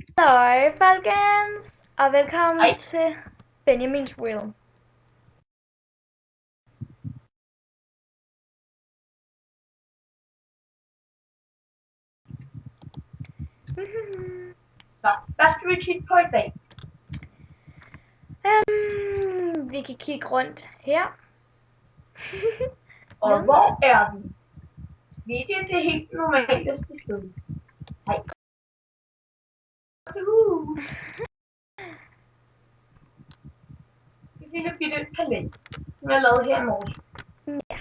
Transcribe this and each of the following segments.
Hej folkens, og velkommen Hej. til Benjamins World. Så, hvad skal vi kigge på i dag? Vi kan kigge rundt her. Og hvor er vi? Vi er det helt normaleste sted. Hej. Det lille bitte palæ, som jeg lavede her i morges. Ja.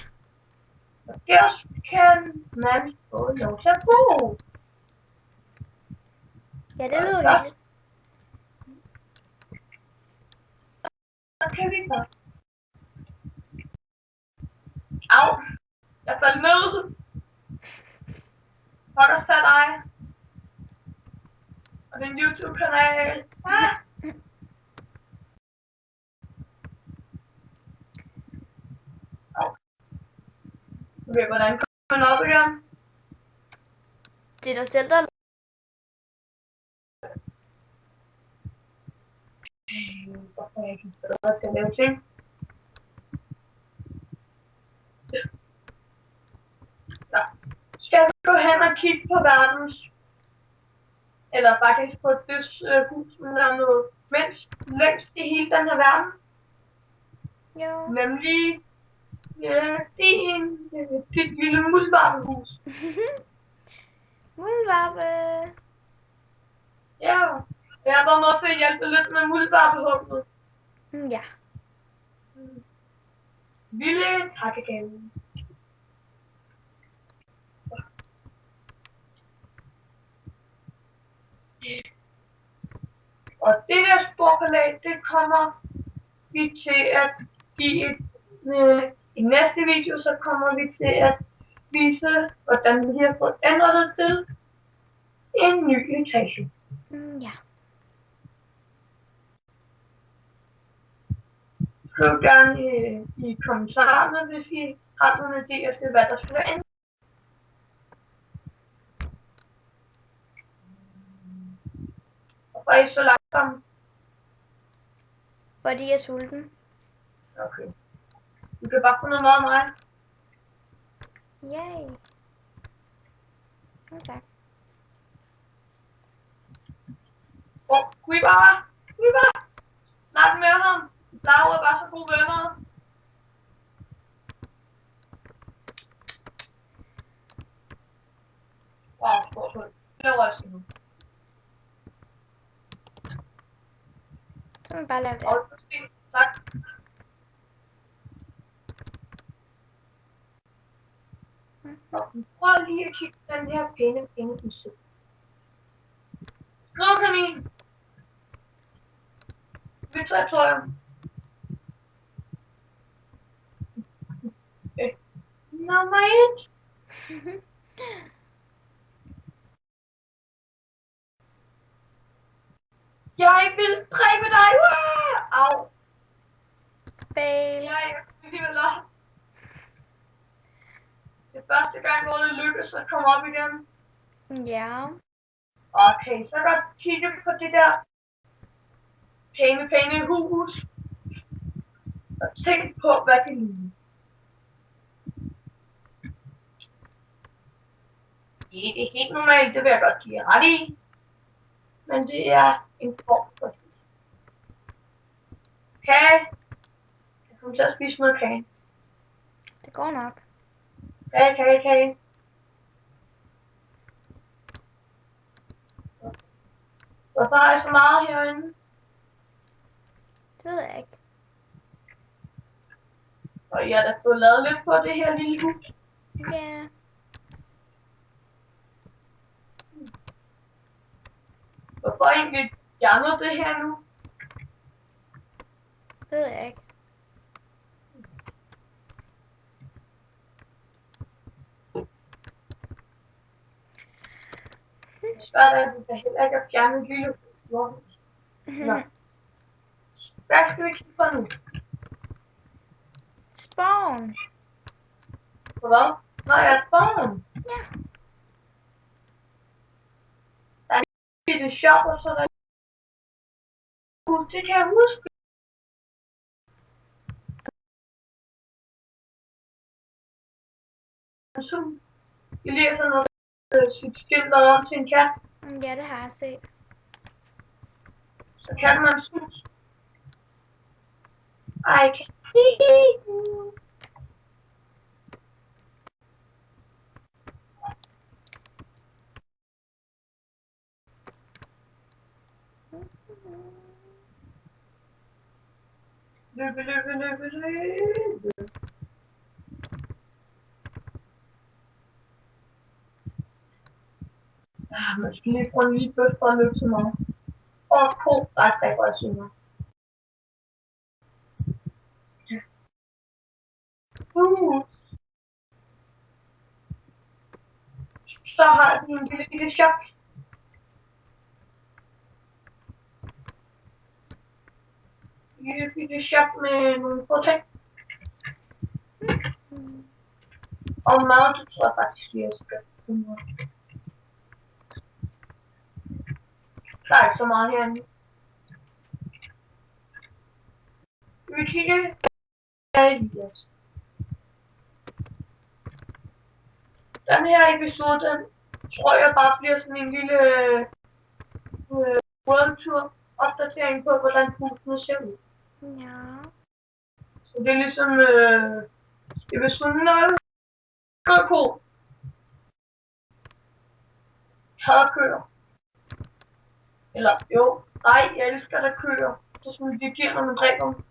Og der kan man få lov til at bo. Ja, det Og lyder så, hyggeligt. så kan vi godt. Au! Jeg faldt ned. Pokkers til dig. Og din YouTube-kanal. Ah! Au. Okay, hvordan kommer man op igen? Det er dig selv, der Hvorfor jeg ikke bedre til at lave ting? Ja. Skal vi gå hen og kigge på verdens, eller faktisk på det hus, som der er noget mindst længst i hele den her verden, jo. nemlig dit lille muldvarpehus. Muldvarpe. Ja, jeg har været med til at hjælpe lidt med muldvarpehugget. Ja. Lille takkegave. Og det der sporpalæ, det kommer vi til at give i næste video, så kommer vi til at vise, hvordan vi har fået ændret det til en ny etage. Ja. Skriv gerne i kommentarerne, hvis I har nogle idéer til, hvad der skal være ændret. Hvorfor er I så langsomme? Fordi jeg er sulten. Okay. Du kan bare få noget mad af mig. Yay. Tak. Guiba! Snak med ham. Laura er bare så gode venner. Wow, stort hul. Det var også nu. Så må man bare lave det. Og tak. Prøv lige at kigge på den her pæne musik. Skriv kanin. Territorium. Nummer 1. Jeg vil dræbe dig. Au. Fail. Jeg alligevel op. Det er første gang, hvor det lykkes at komme op igen. Ja. Okay, så kan vi kigge på det der pæne hus. Og tænk på, hvad det ligner. Det er helt normalt, det vil jeg godt give jer ret i. Men det er en form for hus. Kage. Jeg kommer til at spise noget kage. Det går nok. Kage. Hvorfor har jeg så meget herinde? Det ved jeg ikke. Og jeg har da fået lavet lidt på det her lille hus. Ja. Hvorfor egentlig fjernet det her nu? Det ved jeg ikke. Det er svært, at vi kan heller ikke at fjerne et lille jordhus. Nå. Hvad skal vi kigge på nu? Spawn. På hvad? Nå, jeg er spawn. Ja. Der er i det shop, og så er der det kan jeg huske. Så jeg læser noget sit skilt om til en kat. Ja, det har jeg set. Så kan man sus. I can see you. Løbe, løbe, løbe, løbe. Man skal lige få en lille bøf for at løbe så meget. Og ko, der går jeg senere. Så har vi en lille shop. Lille shop med nogle få ting. Og mad, det tror jeg faktisk, jeg skal finde. Der er ikke så meget herinde. Vi kigger Elias. Den her episode, den tror jeg bare bliver sådan en lille world tour opdatering på, hvordan husene ser ud. Ja. Så det er ligesom episode 0. Ko. Hader køer. Eller jo, nej, jeg elsker der køer. Det er sådan, de giver, når man drikker dem.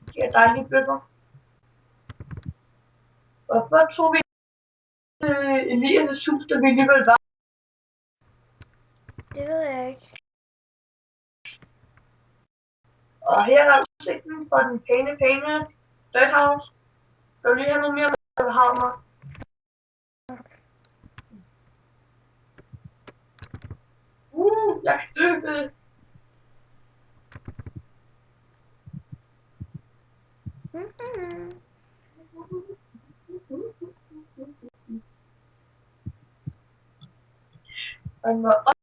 De er dejlige bøffer. Hvorfor tog vi Elias' hus, der vi alligevel var? Det ved jeg ikke. Og her er udsigten for den pæne Dirt House. Skal vi lige have noget mere med havner? Jeg kan dykke. Man må også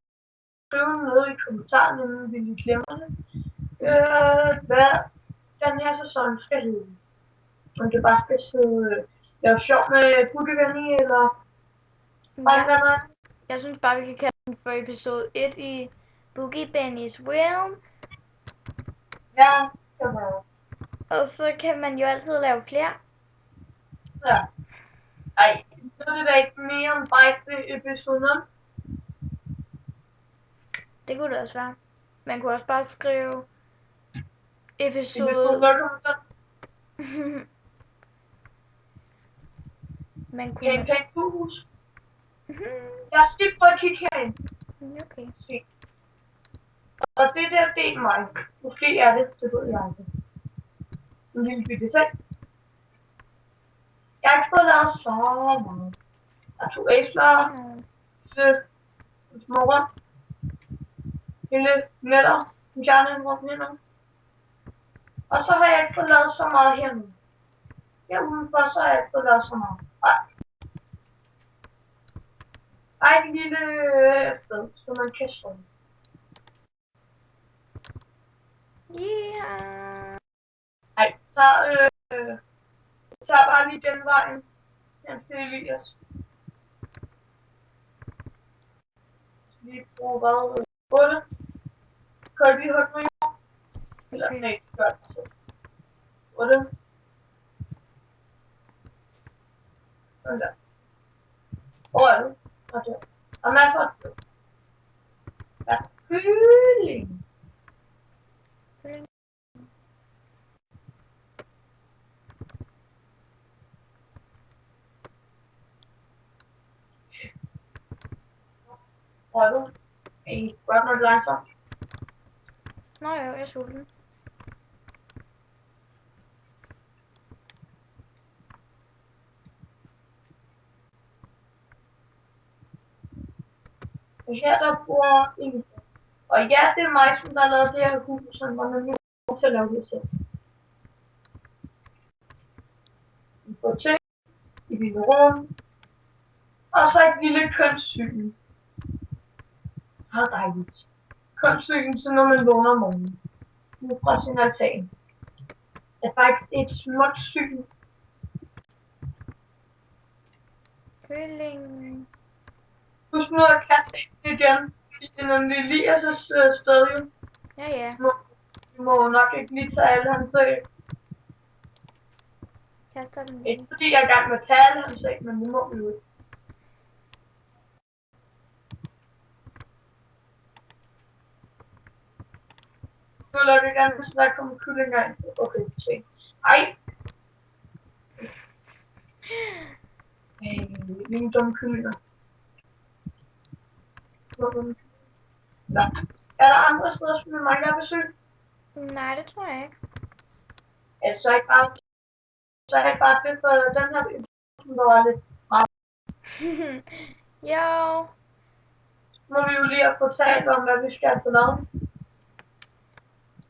skrive noget i kommentarerne, inden vi lige glemmer det. Hvad den her sæson skal hedde. Om det bare skal lave sjov med Boogie eller Ja. Jeg synes bare, vi kan kalde den for episode 1 i Boogie Benny's Realm. Ja, det var. Og så kan man jo altid lave flere. Ja. Ej, så er det da ikke mere om bare episoder. Det kunne det også være. Man kunne også bare skrive episode... Man kunne... Gameplay 2 hus. Jeg er styrt på at kigge herind. Okay. Se. Og det der, det er mig. Måske er det ved jeg ikke. En lille bitte seng. Jeg har ikke fået lavet så meget. Jeg tog æsler, små rum, lille netter, en rum hernede. Og så har jeg ikke fået lavet så meget hernede. Her udenfor, så har jeg ikke fået lavet så meget. Ej, et lille sted, så man kan sove. Yeah. Ej, så bare lige den vejen hen til Elias. Lige bruge hvad? 8. Kan jeg lige holde mig? Eller nej, gør det så. 8. Sådan der. Hvor er du? Okay. Og masser af det. Der er kylling. Hvor er du? Hey, godt nok langsomt. Nå jo, jeg er sulten. Og her der bor en. Og ja, det er mig, som der har lavet det her hus, som var nemlig god til at lave det selv. Vi får ting i lille rum. Og så et lille kønssyn. Så dejligt. Kun syn til, når man vågner om morgenen. Nu fra sin altan. Det er faktisk et småt syn. Kylling. Husk nu at kaste det igen. Det er nemlig Elias' sted jo. Ja, ja. Vi må nok ikke lige tage alle hans æg. Kaster den Ikke lige. fordi jeg er i gang med at tage alle hans æg, men det må vi jo ikke. Nu lukker jeg gerne, så der kommer kyllinger ind. Okay, se. Ej! Mine dumme kyllinger. Nå. Er der andre steder, som vi mangler at besøge? Nej, det tror jeg ikke. Så ikke bare, det for den her video, som der var lidt. Jo. Må vi jo lige have fået talt om, hvad vi skal få lavet.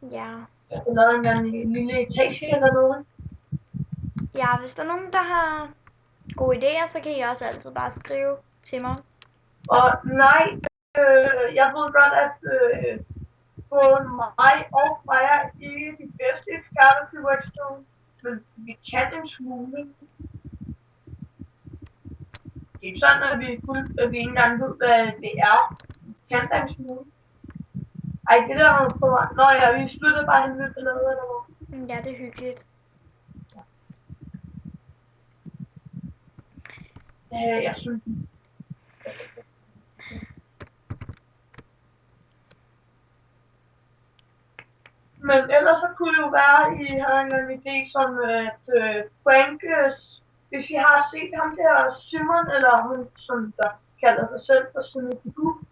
Ja. Jeg får lavet en lille etage eller noget. Ja, hvis der er nogen, der har gode idéer, så kan I også altid bare skrive til mig. Og nej, jeg ved godt, at både mig og Freja ikke er de bedste eksperter til Redstone, men vi kan en smule. Det er ikke sådan, at vi ikke engang ved, hvad det er. Vi kan da en smule. Ej, det der var på mig. Nå ja, vi sluttede bare helvede til noget eller hvad. Ja, det er hyggeligt. Jeg synes. Men ellers så kunne det jo være, at I havde en idé som at Frank, hvis I har set ham der Simon, eller hun som der kalder sig selv for Simon,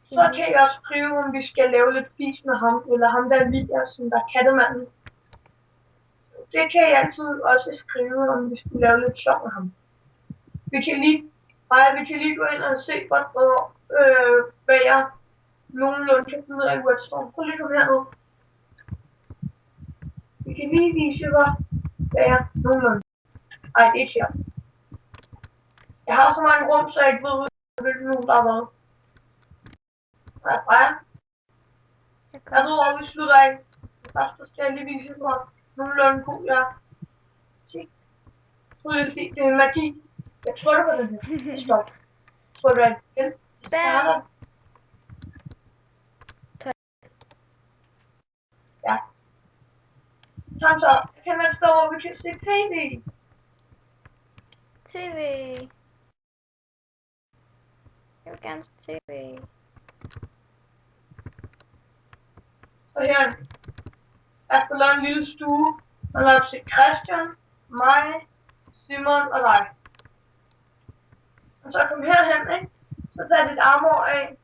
så kan I også skrive, om vi skal lave lidt fis med ham, eller ham der Elias, som der er kattemanden. Det kan I altid også skrive, om vi skulle lave lidt sjov med ham. Vi kan lige gå ind og se, hvad jeg nogenlunde kan finde ud af i Redstone. Prøv lige at komme herned. Vi kan lige vise, hvad jeg nogenlunde. Ej, det er ikke her. Jeg har så mange rum, så jeg ikke ved, hvilken nogen der har været. Nej, Freja. Jeg ved, hvor vi slutter af. Først så skal jeg lige vise, hvor nogenlunde god jeg er. Se. Prøv lige at se, det er magi. Jeg trykker på den her. Stop. Trykker jeg igen. Jeg starter. Ja. Kom så. Jeg kan man stå, hvor vi kan se tv. TV. Jeg vil gerne se TV. Og her. Jeg får lavet en lille stue. Og lad os se Christian, mig, Simon og dig. Og så kom herhen, ikke? Så sæt dit armor af.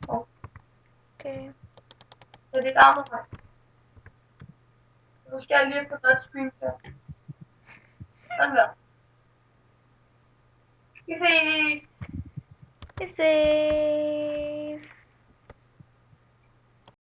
Okay. Sæt dit armor af. Så skal jeg lige på noget screen her. Sådan der. Vi ses! Vi ses.